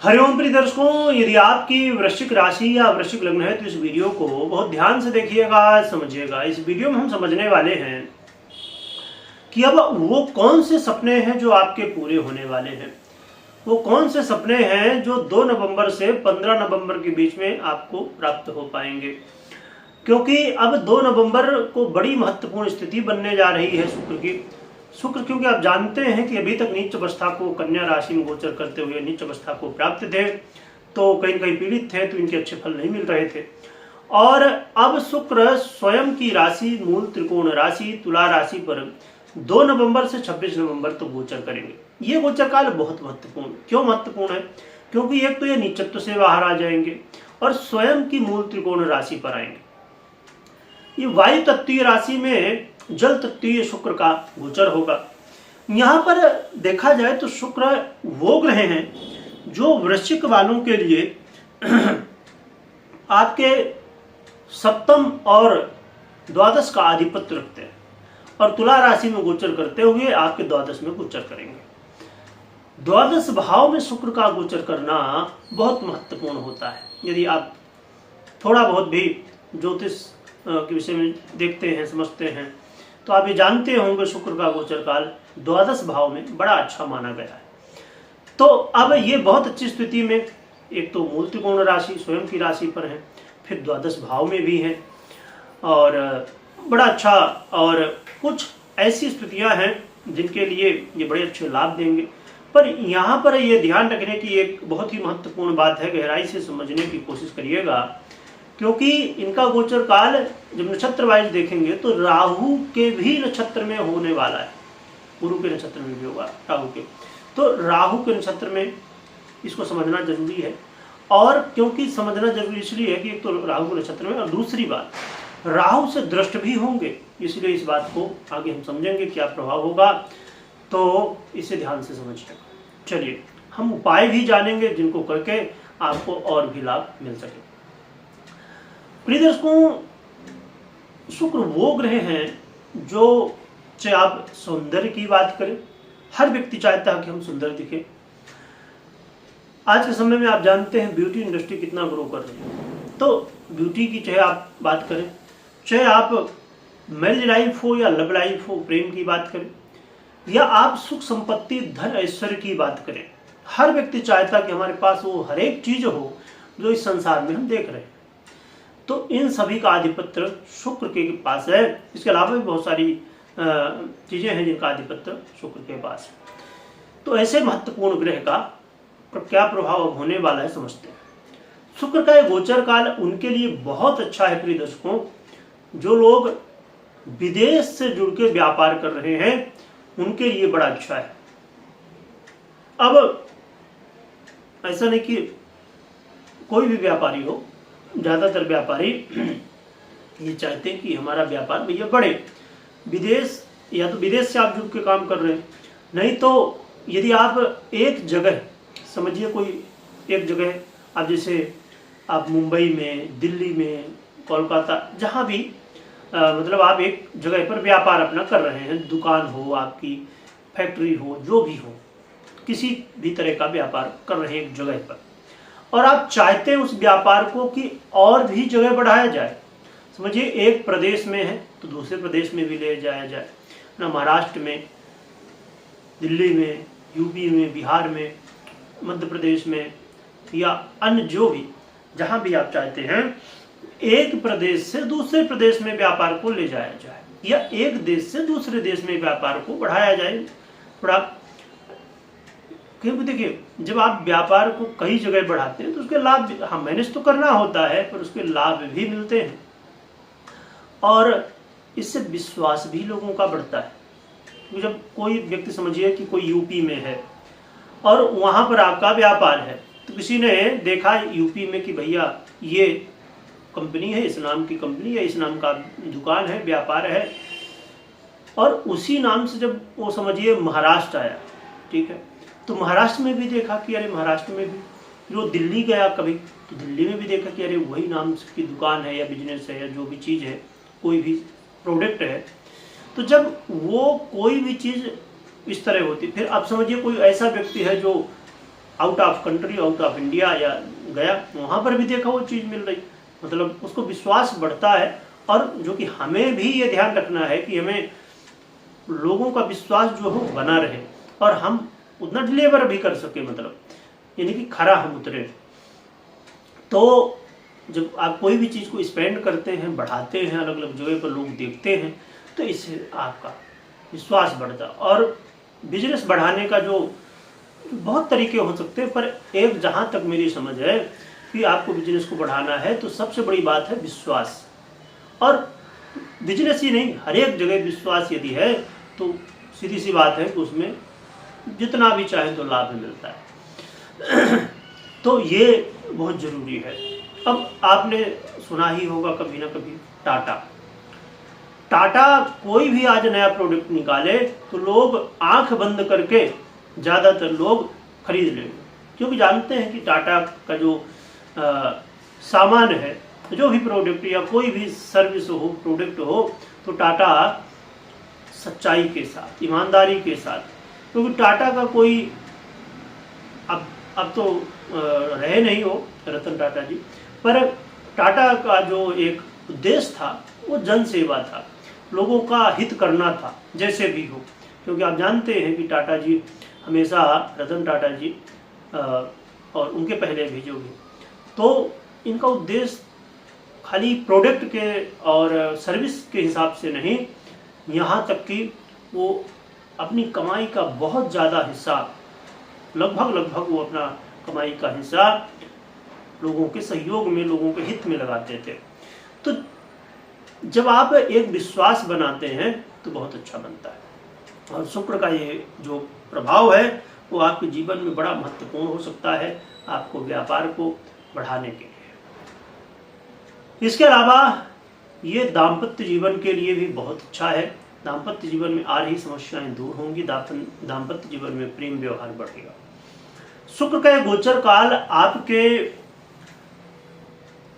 हरिओम प्रिय दर्शकों, यदि आपकी वृश्चिक राशि या वृश्चिक लग्न है तो इस वीडियो को बहुत ध्यान से देखिएगा, समझिएगा। इस वीडियो में हम समझने वाले हैं कि अब वो कौन से सपने हैं जो आपके पूरे होने वाले हैं। वो कौन से सपने हैं जो 2 नवंबर से 15 नवंबर के बीच में आपको प्राप्त हो पाएंगे, क्योंकि अब 2 नवंबर को बड़ी महत्वपूर्ण स्थिति बनने जा रही है शुक्र की। शुक्र, क्योंकि आप जानते हैं कि अभी तक नीच अवस्था को कन्या राशि में गोचर करते हुए नीच अवस्था को प्राप्त थे, तो कहीं कहीं पीड़ित थे, तो इनके अच्छे फल नहीं मिल रहे थे। और अब शुक्र स्वयं की राशि मूल त्रिकोण राशि तुला राशि पर 2 नवंबर से 26 नवंबर तो गोचर करेंगे। ये गोचर काल बहुत महत्वपूर्ण, क्यों महत्वपूर्ण है? क्योंकि एक तो ये नीचत्व से बाहर आ जाएंगे और स्वयं की मूल त्रिकोण राशि पर आएंगे। ये वायु तत्वीय राशि में जल तत्वीय शुक्र का गोचर होगा। यहाँ पर देखा जाए तो शुक्र वो ग्रह हैं जो वृश्चिक वालों के लिए आपके सप्तम और द्वादश का आधिपत्य रखते हैं और तुला राशि में गोचर करते हुए आपके द्वादश में गोचर करेंगे। द्वादश भाव में शुक्र का गोचर करना बहुत महत्वपूर्ण होता है। यदि आप थोड़ा बहुत भी ज्योतिष के विषय में देखते हैं, समझते हैं, तो आप ये जानते होंगे शुक्र का गोचर काल द्वादश भाव में बड़ा अच्छा माना गया है। तो अब ये बहुत अच्छी स्थिति में एक तो मूल त्रिकोण राशि स्वयं की राशि पर है, फिर द्वादश भाव में भी है और बड़ा अच्छा। और कुछ ऐसी स्थितियां हैं जिनके लिए ये बड़े अच्छे लाभ देंगे। पर यहाँ पर ये ध्यान रखने की एक बहुत ही महत्वपूर्ण बात है, गहराई से समझने की कोशिश करिएगा, क्योंकि इनका गोचर काल जब नक्षत्र वाइज देखेंगे तो राहु के भी नक्षत्र में होने वाला है, गुरु के नक्षत्र में भी होगा राहु के। तो राहु के नक्षत्र में इसको समझना जरूरी है। और क्योंकि समझना जरूरी इसलिए है कि एक तो राहु के नक्षत्र में, और दूसरी बात राहु से दृष्ट भी होंगे, इसलिए इस बात को आगे हम समझेंगे क्या प्रभाव होगा, तो इसे ध्यान से समझिएगा। चलिए हम उपाय भी जानेंगे जिनको करके आपको और भी लाभ मिल सके। प्रिय दर्शकों, शुक्र वो ग्रह हैं जो, चाहे आप सौंदर्य की बात करें, हर व्यक्ति चाहता है कि हम सुंदर दिखें। आज के समय में आप जानते हैं ब्यूटी इंडस्ट्री कितना ग्रो कर रही है। तो ब्यूटी की चाहे आप बात करें, चाहे आप मैरिज लाइफ हो या लव लाइफ हो, प्रेम की बात करें, या आप सुख संपत्ति धन ऐश्वर्य की बात करें, हर व्यक्ति चाहता है कि हमारे पास वो हर एक चीज हो जो इस संसार में हम देख रहे हैं। तो इन सभी का आधिपत्य शुक्र के पास है। इसके अलावा भी बहुत सारी चीजें हैं जिनका आधिपत्य शुक्र के पास है। तो ऐसे महत्वपूर्ण ग्रह का क्या प्रभाव होने वाला है समझते हैं। शुक्र का ये गोचर काल उनके लिए बहुत अच्छा है प्रिय दर्शकों, जो लोग विदेश से जुड़ के व्यापार कर रहे हैं उनके लिए बड़ा अच्छा है। अब ऐसा नहीं कि कोई भी व्यापारी हो, ज्यादातर व्यापारी ये चाहते हैं कि हमारा व्यापार भैया बढ़े। विदेश, या तो विदेश से आप जुड़ के काम कर रहे हैं, नहीं तो यदि आप एक जगह, समझिए कोई एक जगह, आप जैसे आप मुंबई में, दिल्ली में, कोलकाता, जहाँ भी मतलब आप एक जगह पर व्यापार अपना कर रहे हैं, दुकान हो, आपकी फैक्ट्री हो, जो भी हो, किसी भी तरह का व्यापार कर रहे हैं एक जगह पर, और आप चाहते हैं उस व्यापार को कि और भी जगह बढ़ाया जाए। समझिए एक प्रदेश में है तो दूसरे प्रदेश में भी ले जाया जाए ना, महाराष्ट्र में, दिल्ली में, यूपी में, बिहार में, मध्य प्रदेश में, या अन्य जो भी जहां भी आप चाहते हैं, एक प्रदेश से दूसरे प्रदेश में व्यापार को ले जाया जाए, या एक देश से दूसरे देश में व्यापार को बढ़ाया जाए थोड़ा। क्योंकि देखिए जब आप व्यापार को कई जगह बढ़ाते हैं तो उसके लाभ, हाँ मैनेज तो करना होता है, पर उसके लाभ भी मिलते हैं और इससे विश्वास भी लोगों का बढ़ता है। तो जब कोई व्यक्ति, समझिए कि कोई यूपी में है और वहां पर आपका व्यापार है, तो किसी ने देखा यूपी में कि भैया ये कंपनी है, इस नाम की कंपनी है, इस नाम का दुकान है, व्यापार है, और उसी नाम से जब वो समझिए महाराष्ट्र आया, ठीक है, तो महाराष्ट्र में भी देखा कि अरे महाराष्ट्र में भी, जो दिल्ली गया कभी तो दिल्ली में भी देखा कि अरे वही नाम की दुकान है या बिजनेस है या जो भी चीज़ है, कोई भी प्रोडक्ट है। तो जब वो कोई भी चीज़ इस तरह होती, फिर आप समझिए कोई ऐसा व्यक्ति है जो out of country, out of India या गया, वहाँ पर भी देखा वो चीज़ मिल रही, मतलब उसको विश्वास बढ़ता है। और जो कि हमें भी ये ध्यान रखना है कि हमें लोगों का विश्वास जो हो बना रहे और हम उतना डिलीवर भी कर सके, मतलब यानी कि खरा हम उतरे। तो जब आप कोई भी चीज़ को स्पेंड करते हैं, बढ़ाते हैं, अलग अलग जगह पर लोग देखते हैं, तो इससे आपका विश्वास बढ़ता है। और बिजनेस बढ़ाने का जो बहुत तरीके हो सकते हैं, पर एक जहाँ तक मेरी समझ है कि आपको बिजनेस को बढ़ाना है तो सबसे बड़ी बात है विश्वास। और बिजनेस ही नहीं, हर एक जगह विश्वास यदि है तो सीधी सी बात है कि उसमें जितना भी चाहे तो लाभ मिलता है। तो ये बहुत ज़रूरी है। अब आपने सुना ही होगा कभी ना कभी टाटा कोई भी आज नया प्रोडक्ट निकाले तो लोग आंख बंद करके ज़्यादातर लोग खरीद लेंगे, क्योंकि जानते हैं कि टाटा का जो सामान है, जो भी प्रोडक्ट या कोई भी सर्विस हो, प्रोडक्ट हो, तो टाटा सच्चाई के साथ, ईमानदारी के साथ, क्योंकि टाटा का कोई अब तो रहे नहीं हो रतन टाटा जी, पर टाटा का जो एक उद्देश्य था वो जन सेवा था, लोगों का हित करना था, जैसे भी हो। क्योंकि आप जानते हैं कि टाटा जी हमेशा, रतन टाटा जी और उनके पहले भी जो भी, तो इनका उद्देश्य खाली प्रोडक्ट के और सर्विस के हिसाब से नहीं, यहाँ तक कि वो अपनी कमाई का बहुत ज़्यादा हिस्सा, लगभग वो अपना कमाई का हिस्सा लोगों के सहयोग में, लोगों के हित में लगाते थे। तो जब आप एक विश्वास बनाते हैं तो बहुत अच्छा बनता है। और शुक्र का ये जो प्रभाव है वो आपके जीवन में बड़ा महत्वपूर्ण हो सकता है, आपको व्यापार को बढ़ाने के लिए। इसके अलावा ये दाम्पत्य जीवन के लिए भी बहुत अच्छा है। दाम्पत्य जीवन में आ रही समस्याएं दूर होंगी, दाम्पत्य जीवन में प्रेम व्यवहार बढ़ेगा। शुक्र का गोचर काल आपके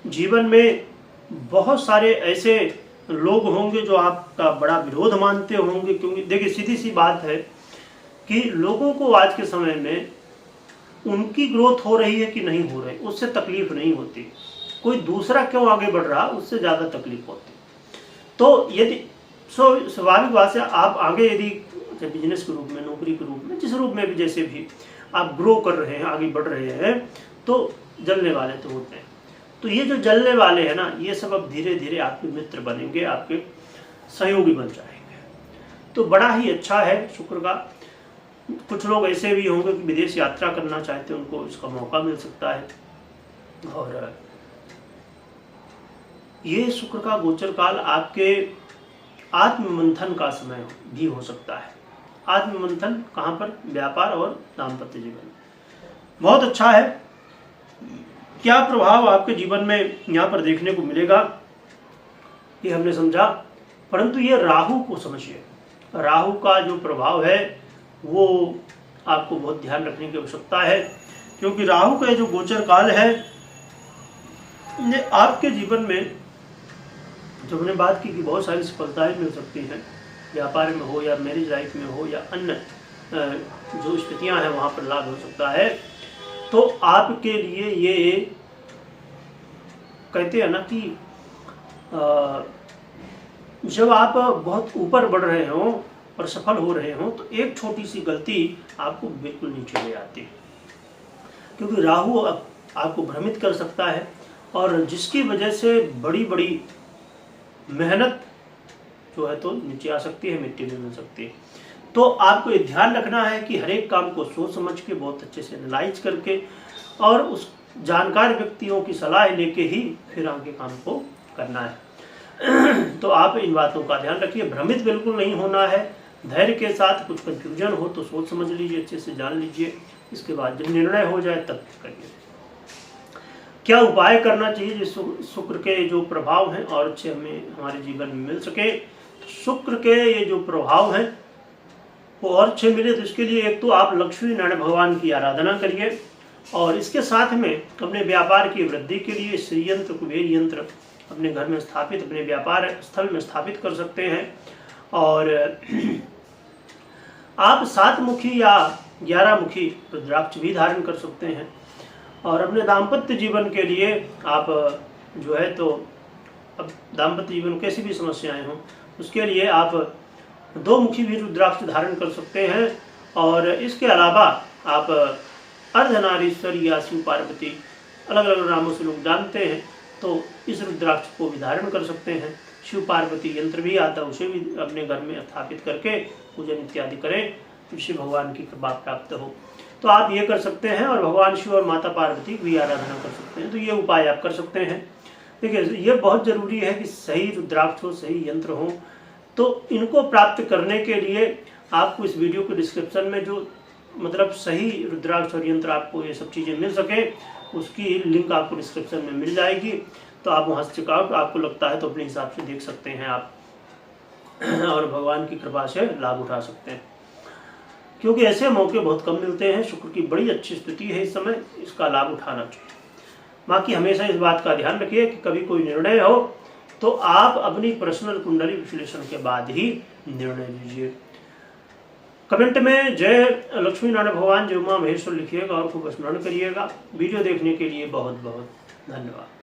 जीवन में बहुत सारे ऐसे लोग होंगे जो आपका बड़ा विरोध मानते होंगे, क्योंकि देखिए सीधी सी बात है कि लोगों को आज के समय में उनकी ग्रोथ हो रही है कि नहीं हो रही उससे तकलीफ नहीं होती, कोई दूसरा क्यों आगे बढ़ रहा उससे ज़्यादा तकलीफ होती। तो यदि स्वाभाविक बात से आप आगे यदि बिजनेस के रूप में, नौकरी के रूप में, जिस रूप में भी जैसे भी आप ग्रो कर रहे हैं, आगे बढ़ रहे हैं, तो जलने वाले तो होते हैं। तो ये जो जलने वाले हैं ना, ये सब अब धीरे धीरे आपके मित्र बनेंगे, आपके सहयोगी बन जाएंगे। तो बड़ा ही अच्छा है शुक्र का। कुछ लोग ऐसे भी होंगे कि विदेश यात्रा करना चाहते हैं, उनको इसका मौका मिल सकता है। और ये शुक्र का गोचर काल आपके आत्ममंथन का समय भी हो सकता है। आत्ममंथन कहाँ पर? व्यापार और दाम्पत्य जीवन। बहुत अच्छा है। क्या प्रभाव आपके जीवन में यहाँ पर देखने को मिलेगा ये हमने समझा, परंतु ये राहु को समझिए। राहु का जो प्रभाव है वो आपको बहुत ध्यान रखने की आवश्यकता है, क्योंकि राहु का जो गोचर काल है ये आपके जीवन में, जो हमने बात की कि बहुत सारी सफलताएं मिल सकती हैं, व्यापार में हो या मैरिज लाइफ में हो या अन्य जो स्थितियां हैं वहाँ पर लाभ हो सकता है। तो आपके लिए ये कहते हैं ना कि जब आप बहुत ऊपर बढ़ रहे हो और सफल हो रहे हो तो एक छोटी सी गलती आपको बिल्कुल नीचे ले आती है, क्योंकि राहु आपको भ्रमित कर सकता है और जिसकी वजह से बड़ी बड़ी मेहनत जो है तो नीचे आ सकती है, मिट्टी में मिल सकती है। तो आपको ये ध्यान रखना है कि हर एक काम को सोच समझ के, बहुत अच्छे से एनालाइज करके और उस जानकार व्यक्तियों की सलाह लेके ही फिर आगे काम को करना है। तो आप इन बातों का ध्यान रखिए, भ्रमित बिल्कुल नहीं होना है। धैर्य के साथ कुछ कंफ्यूजन हो तो सोच समझ लीजिए, अच्छे से जान लीजिए, इसके बाद जब निर्णय हो जाए तब करिए। क्या उपाय करना चाहिए जिस शुक्र के जो प्रभाव हैं और अच्छे हमें हमारे जीवन में मिल सके। तो शुक्र के ये जो प्रभाव हैं वो और अच्छे मिले तो इसके लिए एक तो आप लक्ष्मी नारायण भगवान की आराधना करिए, और इसके साथ में अपने व्यापार की वृद्धि के लिए श्री यंत्र, कुबेर यंत्र अपने घर में स्थापित, अपने व्यापार स्थल में स्थापित कर सकते हैं। और आप सातमुखी या 11 मुखी रुद्राक्ष भी धारण कर सकते हैं। और अपने दाम्पत्य जीवन के लिए आप जो है तो अब दाम्पत्य जीवन कैसी भी समस्याएं हों उसके लिए आप 2 मुखी भी रुद्राक्ष धारण कर सकते हैं। और इसके अलावा आप अर्धनारीश्वर या शिव पार्वती अलग अलग नामों से लोग जानते हैं, तो इस रुद्राक्ष को भी धारण कर सकते हैं। शिव पार्वती यंत्र भी आता है, उसे भी अपने घर में स्थापित करके पूजन इत्यादि करें तो शिव भगवान की कृपा प्राप्त हो। तो आप ये कर सकते हैं और भगवान शिव और माता पार्वती की भी आराधना कर सकते हैं। तो ये उपाय आप कर सकते हैं। देखिए, ये बहुत जरूरी है कि सही रुद्राक्ष हो, सही यंत्र हो। तो इनको प्राप्त करने के लिए आपको इस वीडियो के डिस्क्रिप्शन में जो मतलब सही रुद्राक्ष और यंत्र आपको ये सब चीज़ें मिल सके उसकी लिंक आपको डिस्क्रिप्शन में मिल जाएगी। तो आप वहाँ से चेकआउट आपको लगता है तो अपने हिसाब से देख सकते हैं आप और भगवान की कृपा से लाभ उठा सकते हैं, क्योंकि ऐसे मौके बहुत कम मिलते हैं। शुक्र की बड़ी अच्छी स्थिति है इस समय, इसका लाभ उठाना चाहिए। बाकी हमेशा इस बात का ध्यान रखिए कि कभी कोई निर्णय हो तो आप अपनी पर्सनल कुंडली विश्लेषण के बाद ही निर्णय लीजिए। कमेंट में जय लक्ष्मी नारायण भगवान, जय उमा महेश्वर लिखिएगा और खूब स्मरण करिएगा। वीडियो देखने के लिए बहुत बहुत धन्यवाद।